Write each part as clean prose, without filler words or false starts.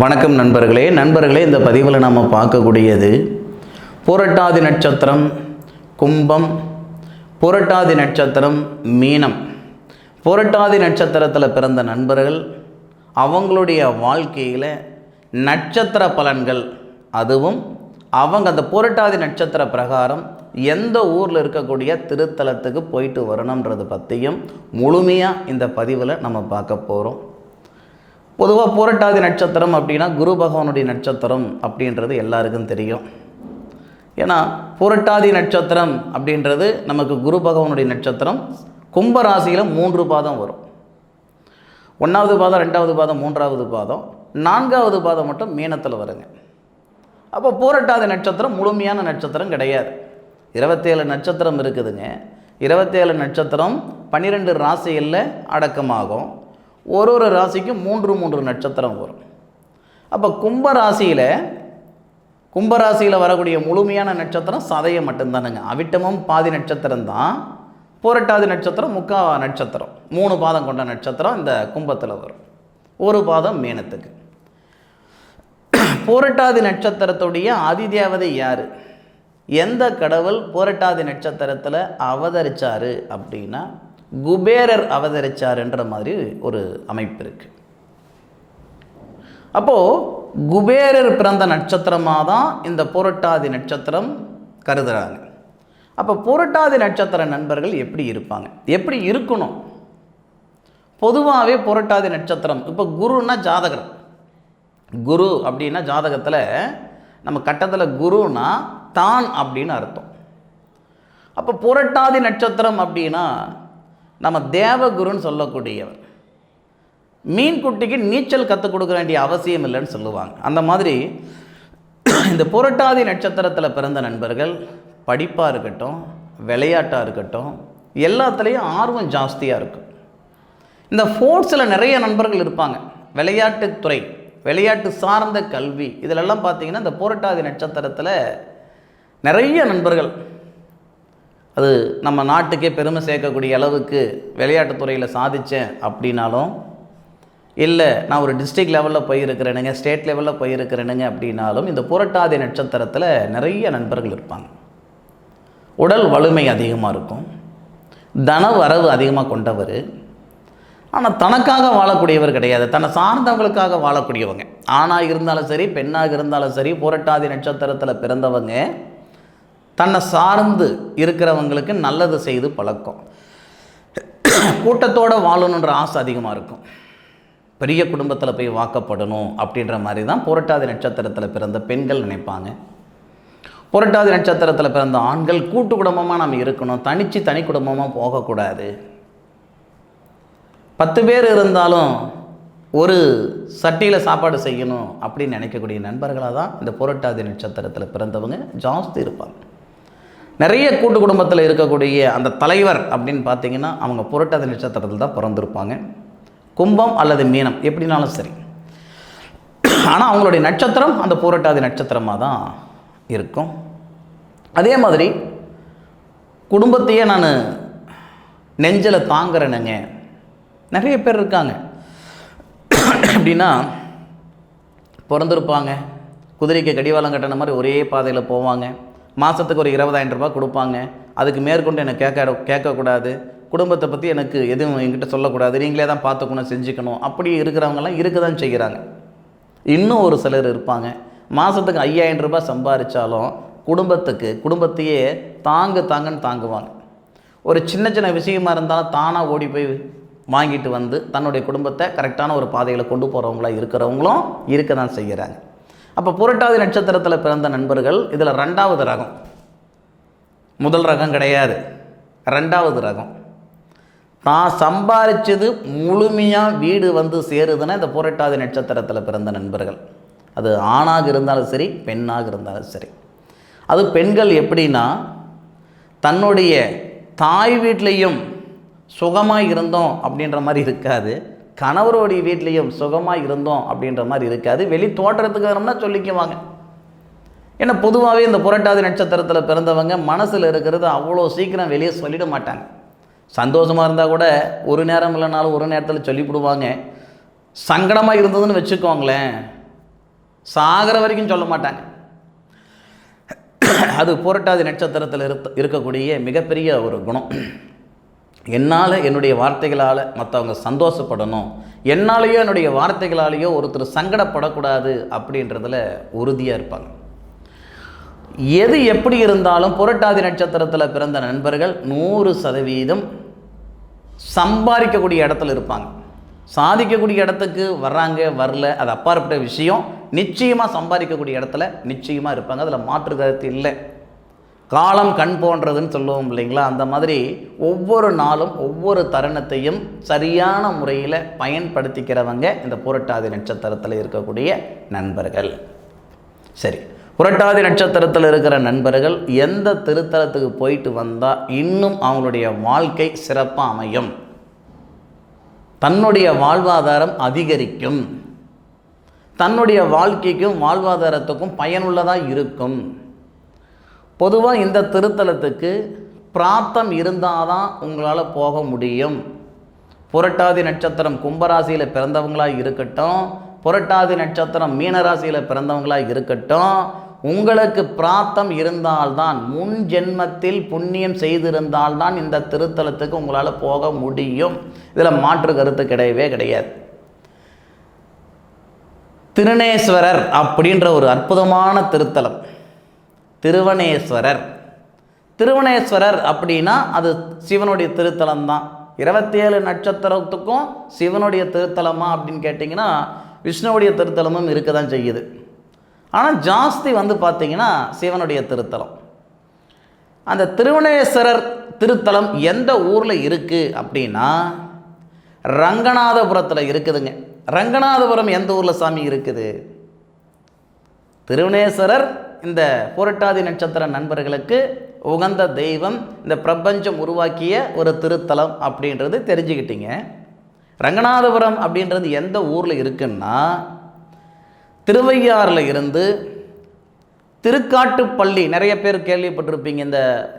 வணக்கம் நண்பர்களே இந்த பதிவில் நம்ம பார்க்கக்கூடியது புரட்டாதி நட்சத்திரம் கும்பம், புரட்டாதி நட்சத்திரம் மீனம். புரட்டாதி நட்சத்திரத்தில் பிறந்த நண்பர்கள் அவங்களுடைய வாழ்க்கையில் நட்சத்திர பலன்கள், அதுவும் அவங்க அந்த புரட்டாதி நட்சத்திர பிரகாரம் எந்த ஊரில் இருக்கக்கூடிய திருத்தலத்துக்கு போயிட்டு வரணுன்றது பற்றியும் முழுமையாக இந்த பதிவில் நம்ம பார்க்க போகிறோம். பொதுவாக புரட்டாதி நட்சத்திரம் அப்படின்னா குரு பகவானுடைய நட்சத்திரம் அப்படின்றது எல்லாருக்கும் தெரியும். ஏன்னா புரட்டாதி நட்சத்திரம் அப்படின்றது நமக்கு குரு பகவானுடைய நட்சத்திரம். கும்ப ராசியில் 3 பாதம் வரும். 1வது பாதம், 2வது பாதம், 3வது பாதம், 4வது பாதம் மட்டும் மீனத்தில் வருங்க. அப்போ புரட்டாதி நட்சத்திரம் முழுமையான நட்சத்திரம் கிடையாது. 27 நட்சத்திரம் இருக்குதுங்க. 27 நட்சத்திரம் 12 ராசிகளில் அடக்கமாகும். ஒரு ராசிக்கும் 3 நட்சத்திரம் வரும். அப்போ கும்பராசியில் வரக்கூடிய முழுமையான நட்சத்திரம் சதயம் மட்டும்தானுங்க. அவிட்டமும் பாதி நட்சத்திரம் தான். புரட்டாதி நட்சத்திரம் 3/4 நட்சத்திரம், 3 பாதம் கொண்ட நட்சத்திரம் இந்த கும்பத்தில் வரும். ஒரு பாதம் மீனத்துக்கு. புரட்டாதி நட்சத்திரத்துடைய அதிதேவதை யார்? எந்த கடவுள் புரட்டாதி நட்சத்திரத்தில் அவதரித்தார் அப்படின்னா குபேரர் அவதரிச்சார்ன்ற மாதிரி ஒரு அமைப்பு இருக்குது. அப்போது குபேரர் பிறந்த நட்சத்திரமாக தான் இந்த புரட்டாதி நட்சத்திரம் கருதுகிறாங்க. அப்போ புரட்டாதி நட்சத்திர நண்பர்கள் எப்படி இருப்பாங்க, எப்படி இருக்கணும்? பொதுவாகவே புரட்டாதி நட்சத்திரம், இப்போ குருன்னா ஜாதகர். குரு அப்படின்னா ஜாதகத்தில் நம்ம கட்டத்தில் குருன்னா தான் அப்படின்னு அர்த்தம். அப்போ புரட்டாதி நட்சத்திரம் அப்படின்னா நம்ம தேவகுருன்னு சொல்லக்கூடியவர். மீன் குட்டிக்கு நீச்சல் கற்றுக் கொடுக்க வேண்டிய அவசியம் இல்லைன்னு சொல்லுவாங்க. அந்த மாதிரி இந்த புரட்டாதி நட்சத்திரத்தில் பிறந்த நண்பர்கள் படிப்பாக இருக்கட்டும், விளையாட்டாக இருக்கட்டும், எல்லாத்துலேயும் ஆர்வம் ஜாஸ்தியாக இருக்கும். இந்த ஸ்போர்ட்ஸில் நிறைய நண்பர்கள் இருப்பாங்க. விளையாட்டுத்துறை, விளையாட்டு சார்ந்த கல்வி, இதிலெல்லாம் பார்த்திங்கன்னா இந்த புரட்டாதி நட்சத்திரத்தில் நிறைய நண்பர்கள், அது நம்ம நாட்டுக்கே பெருமை சேர்க்கக்கூடிய அளவுக்கு விளையாட்டுத்துறையில் சாதித்தேன் அப்படின்னாலும், இல்லை நான் ஒரு டிஸ்ட்ரிக்ட் லெவலில் போயிருக்கிறேனுங்க, ஸ்டேட் லெவலில் போயிருக்கிறேனுங்க அப்படின்னாலும் இந்த புரட்டாதி நட்சத்திரத்தில் நிறைய நண்பர்கள் இருப்பாங்க. உடல் வலிமை அதிகமாக இருக்கும், தன வரவு அதிகமாக கொண்டவர். ஆனால் தனக்காக வாழக்கூடியவர் கிடையாது, தன்னை சார்ந்தவங்களுக்காக வாழக்கூடியவங்க. ஆணாக இருந்தாலும் சரி, பெண்ணாக இருந்தாலும் சரி, புரட்டாதி நட்சத்திரத்தில் பிறந்தவங்க தன்னை சார்ந்து இருக்கிறவங்களுக்கு நல்லது செய்து பழக்கம். கூட்டத்தோடு வாழணுன்ற ஆசை அதிகமாக இருக்கும். பெரிய குடும்பத்தில் போய் வாக்கப்படணும் அப்படின்ற மாதிரி தான் புரட்டாதி நட்சத்திரத்தில் பிறந்த பெண்கள் நினைப்பாங்க. புரட்டாதி நட்சத்திரத்தில் பிறந்த ஆண்கள் கூட்டு குடும்பமாக நம்ம இருக்கணும், தனி குடும்பமாக போகக்கூடாது. 10 பேர் இருந்தாலும் ஒரு சட்டியில் சாப்பாடு செய்யணும் அப்படின்னு நினைக்கக்கூடிய நண்பர்களாக தான் இந்த புரட்டாதி நட்சத்திரத்தில் பிறந்தவங்க ஜாஸ்தி இருப்பாங்க. நிறைய கூட்டு குடும்பத்தில் இருக்கக்கூடிய அந்த தலைவர் அப்படின்னு பார்த்திங்கன்னா அவங்க புரட்டாதி நட்சத்திரத்தில் தான் பிறந்திருப்பாங்க. கும்பம் அல்லது மீனம் எப்படினாலும் சரி. ஆனால் அவங்களுடைய நட்சத்திரம் அந்த புரட்டாதி நட்சத்திரமாக தான் இருக்கும். அதே மாதிரி குடும்பத்தையே நான் நெஞ்சில் தாங்குறேனுங்க நிறைய பேர் இருக்காங்க. எப்படின்னா பிறந்திருப்பாங்க, குதிரைக்கு கடிவாளம் கட்டின மாதிரி ஒரே பாதையில் போவாங்க. மாதத்துக்கு ஒரு 20,000 ரூபாய் கொடுப்பாங்க. அதுக்கு மேற்கொண்டு எனக்கு கேட்கக்கூடாது, குடும்பத்தை பற்றி எனக்கு எதுவும் என்கிட்ட சொல்லக்கூடாது, நீங்களே தான் பார்த்துக்கணும், செஞ்சுக்கணும், அப்படி இருக்கிறவங்கலாம் இருக்க தான் செய்கிறாங்க. இன்னும் ஒரு சிலர் இருப்பாங்க, மாதத்துக்கு 5,000 ரூபாய் சம்பாதிச்சாலும் குடும்பத்தையே தாங்குன்னு தாங்குவாங்க. ஒரு சின்ன விஷயமா இருந்தாலும் தானாக ஓடி போய் வாங்கிட்டு வந்து தன்னுடைய குடும்பத்தை கரெக்டான ஒரு பாதையில் கொண்டு போகிறவங்களாம் இருக்கிறவங்களும் இருக்க தான் செய்கிறாங்க. அப்போ புரட்டாதி நட்சத்திரத்தில் பிறந்த நண்பர்கள் இதில் 2வது ரகம். முதல் ரகம் கிடையாது, 2வது ரகம். தான் சம்பாதிச்சது முழுமையாக வீடு வந்து சேருதுன்னா இந்த புரட்டாதி நட்சத்திரத்தில் பிறந்த நண்பர்கள். அது ஆணாக இருந்தாலும் சரி, பெண்ணாக இருந்தாலும் சரி. அது பெண்கள் எப்படின்னா தன்னுடைய தாய் வீட்லேயும் சுகமாக இருந்தோம் அப்படின்ற மாதிரி இருக்காது, கணவருடைய வீட்லேயும் சுகமாக இருந்தோம் அப்படின்ற மாதிரி இருக்காது. வெளி தோற்றத்துக்கு வரணும்னா சொல்லிக்குவாங்க. ஏன்னா பொதுவாகவே இந்த புரட்டாதி நட்சத்திரத்தில் பிறந்தவங்க மனசில் இருக்கிறது அவ்வளோ சீக்கிரம் வெளியே சொல்லிட மாட்டாங்க. சந்தோஷமாக இருந்தால் கூட ஒரு நேரம் இல்லைனாலும் ஒரு நேரத்தில் சொல்லிவிடுவாங்க. சங்கடமாக இருந்ததுன்னு வச்சுக்கோங்களேன், சாகிற வரைக்கும் சொல்ல மாட்டாங்க. அது புரட்டாதி நட்சத்திரத்தில் இருக்கக்கூடிய மிகப்பெரிய ஒரு குணம். என்னால் என்னுடைய வார்த்தைகளால் மற்றவங்க சந்தோஷப்படணும், என்னாலேயோ என்னுடைய வார்த்தைகளாலேயோ ஒருத்தர் சங்கடப்படக்கூடாது அப்படின்றதில் உறுதியாக இருப்பாங்க. எது எப்படி இருந்தாலும் புரட்டாதி நட்சத்திரத்தில் பிறந்த நண்பர்கள் 100% சம்பாதிக்கக்கூடிய இடத்துல இருப்பாங்க. சாதிக்கக்கூடிய இடத்துக்கு வர்றாங்க வரல, அது அப்பாற்பட்ட விஷயம். நிச்சயமாக சம்பாதிக்கக்கூடிய இடத்துல நிச்சயமாக இருப்பாங்க, அதில் மாற்று கருத்து இல்லை. காலம் கண் போன்றதுன்னு சொல்லுவோம் இல்லைங்களா, அந்த மாதிரி ஒவ்வொரு நாளும் ஒவ்வொரு தருணத்தையும் சரியான முறையில் பயன்படுத்திக்கிறவங்க இந்த புரட்டாதி நட்சத்திரத்தில் இருக்கக்கூடிய நண்பர்கள். சரி, புரட்டாதி நட்சத்திரத்தில் இருக்கிற நண்பர்கள் எந்த திருத்தலத்துக்கு போயிட்டு வந்தால் இன்னும் அவங்களுடைய வாழ்க்கை சிறப்பாக அமையும், தன்னுடைய வாழ்வாதாரம் அதிகரிக்கும், தன்னுடைய வாழ்க்கைக்கும் வாழ்வாதாரத்துக்கும் பயனுள்ளதாக இருக்கும். பொதுவாக இந்த திருத்தலத்துக்கு பிராத்தம் இருந்தால் தான் உங்களால் போக முடியும். புரட்டாதி நட்சத்திரம் கும்பராசியில் பிறந்தவங்களாக இருக்கட்டும், புரட்டாதி நட்சத்திரம் மீனராசியில் பிறந்தவங்களாக இருக்கட்டும், உங்களுக்கு பிராத்தம் இருந்தால்தான், முன் ஜென்மத்தில் புண்ணியம் செய்திருந்தால்தான் இந்த திருத்தலத்துக்கு உங்களால் போக முடியும். இதில் மாற்று கருத்து கிடையவே கிடையாது. திருநேஸ்வரர் அப்படின்ற ஒரு அற்புதமான திருத்தலம். திருவனேஸ்வரர், திருவனேஸ்வரர் அப்படின்னா அது சிவனுடைய திருத்தலம் தான். 27 நட்சத்திரத்துக்கும் சிவனுடைய திருத்தலமா அப்படின்னு கேட்டிங்கன்னா விஷ்ணுவுடைய திருத்தலமும் இருக்க தான் செய்யுது. ஆனால் ஜாஸ்தி பார்த்திங்கன்னா சிவனுடைய திருத்தலம். அந்த திருவனேஸ்வரர் திருத்தலம் எந்த ஊரில் இருக்குது அப்படின்னா ரங்கநாதபுரத்தில் இருக்குதுங்க. ரங்கநாதபுரம் எந்த ஊரில் சாமி இருக்குது? திருவனேஸ்வரர் இந்த புரட்டாதி நட்சத்திர நண்பர்களுக்கு உகந்த தெய்வம், இந்த பிரபஞ்சம் உருவாக்கிய ஒரு திருத்தலம் அப்படின்றது தெரிஞ்சுக்கிட்டீங்க. ரங்கநாதபுரம் அப்படின்றது எந்த ஊரில் இருக்குன்னா திருவையாறில் இருந்து திருக்காட்டுப்பள்ளி, நிறைய பேர் கேள்விப்பட்டிருப்பீங்க.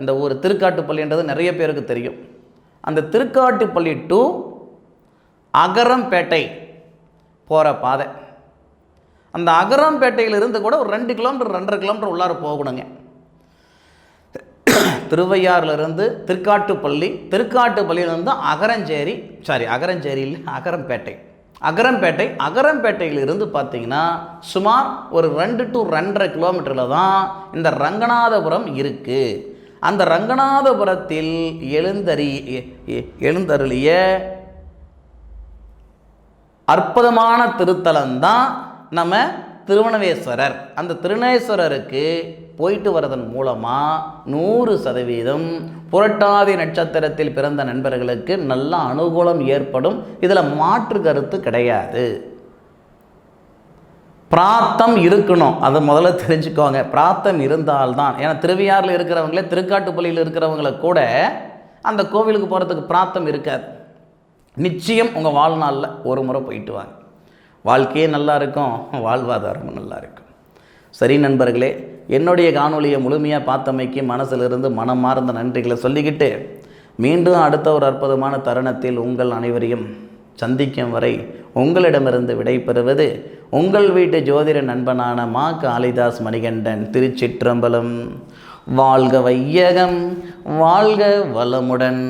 இந்த ஊர் திருக்காட்டுப்பள்ளின்றது நிறைய பேருக்கு தெரியும். அந்த திருக்காட்டுப்பள்ளி டு அகரம்பேட்டை போகிற பாதை, அந்த அகரம்பேட்டையிலிருந்து கூட ஒரு 2 கிலோமீட்டர் 2.5 கிலோமீட்டர் உள்ளார போகணுங்க. திருவையாறிலிருந்து திருக்காட்டுப்பள்ளி, திருக்காட்டுப்பள்ளியிலிருந்து அகரஞ்சேரி இல்லை அகரம்பேட்டை, அகரம்பேட்டையிலிருந்து பார்த்தீங்கன்னா சுமார் ஒரு 2 to 2.5 கிலோமீட்டரில் தான் இந்த ரங்கநாதபுரம் இருக்குது. அந்த ரங்கநாதபுரத்தில் எழுந்தருளிய அற்புதமான திருத்தலம்தான் நம்ம திருவனவேஸ்வரர். அந்த திருநேஸ்வரருக்கு போயிட்டு வரதன் மூலமாக 100% புரட்டாதி நட்சத்திரத்தில் பிறந்த நண்பர்களுக்கு நல்ல அனுகூலம் ஏற்படும். இதில் மாற்று கருத்து கிடையாது. பிராத்தம் இருக்கணும், அதை முதல்ல தெரிஞ்சுக்கோங்க. பிராத்தம் இருந்தால்தான், ஏன்னா திருவையாறில் இருக்கிறவங்களே திருக்காட்டுப்பள்ளியில் இருக்கிறவங்கள கூட அந்த கோவிலுக்கு போகிறதுக்கு பிராத்தம் இருக்காது. நிச்சயம் உங்கள் வாழ்நாளில் ஒரு முறை போயிட்டு வாங்க, வாழ்க்கையே நல்லா இருக்கும், வாழ்வாதாரமும் நல்லா இருக்கும். சரி நண்பர்களே, என்னுடைய காணொலியை முழுமையாக பார்த்தமைக்கு மனசிலிருந்து மனமார்ந்த நன்றிகளை சொல்லிக்கிட்டு மீண்டும் அடுத்த ஒரு அற்புதமான தருணத்தில் உங்கள் அனைவரையும் சந்திக்கும் வரை உங்களிடமிருந்து விடைபெறுவது உங்கள் வீட்டு ஜோதிட நண்பனான மா. காளிதாஸ் மணிகண்டன். திருச்சிற்றம்பலம். வாழ்க வையகம், வாழ்க வளமுடன்.